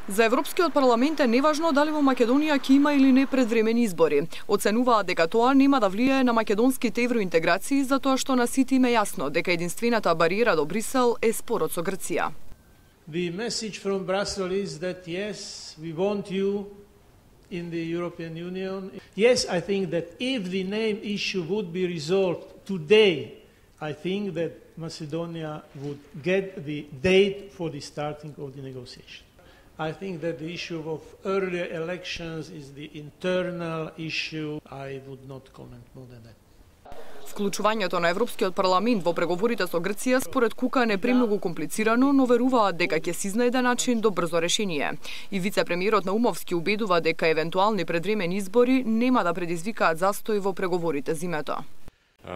За Европскиот парламент е неважно дали во Македонија ќе има или не предвремени избори. Оценуваат дека тоа нема да влијае на македонските евроинтеграции, затоа што на сите им е јасно дека единствената бариера до Брисел е спорот со Грција. The message from Brussels is that yes, we want you in the European Union. Yes, I think that if the name issue would be resolved today, I think that Macedonia would get the date for the starting of the negotiation. I think that the issue of earlier elections is the internal issue. I would not comment more than that. Вклучувањето на Европскиот парламент во преговорите со Грција според Кукан е премногу комплицирано, но веруваат дека ќе се изнајде начин до брзо решение. И вице-премиерот Наумовски убедува дека евентуални предвремени избори нема да предизвикаат застој во преговорите зимето.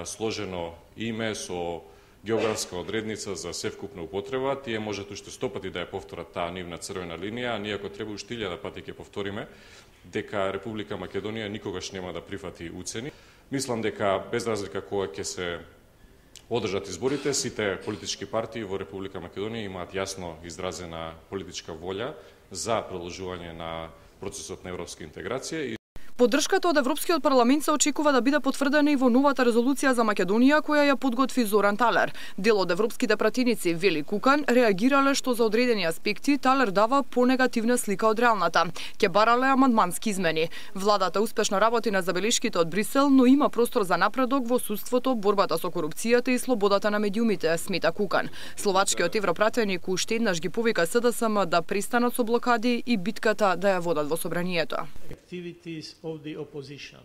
Сложено име со географска одредница за севкупна употреба, тие можат уште 100 пати да ја повторат таа нивна црвена линија, а ние ако треба уште 1000 пати ќе повториме дека Република Македонија никогаш нема да прифати уцени. Мислам дека без разлика кога ќе се одржат изборите, сите политички партии во Република Македонија имаат јасно изразена политичка волја за продолжување на процесот на европска интеграција. Поддршката од Европскиот парламент се очекува да биде потврдена и во новата резолуција за Македонија која ја подготви Зоран Талер. Дел од европските пратеници, вели Кукан, реагирале што за одредени аспекти Талер дава понегативна слика од реалната. Ќе барале амандмански измени. Владата успешно работи на забелешките од Брисел, но има простор за напредок во судството, борбата со корупцијата и слободата на медиумите, смета Кукан. Словачкиот европратеник уште еднаш ги повика СДСМ да престанат со блокади и битката да ја водат во собранието. Of the opposition.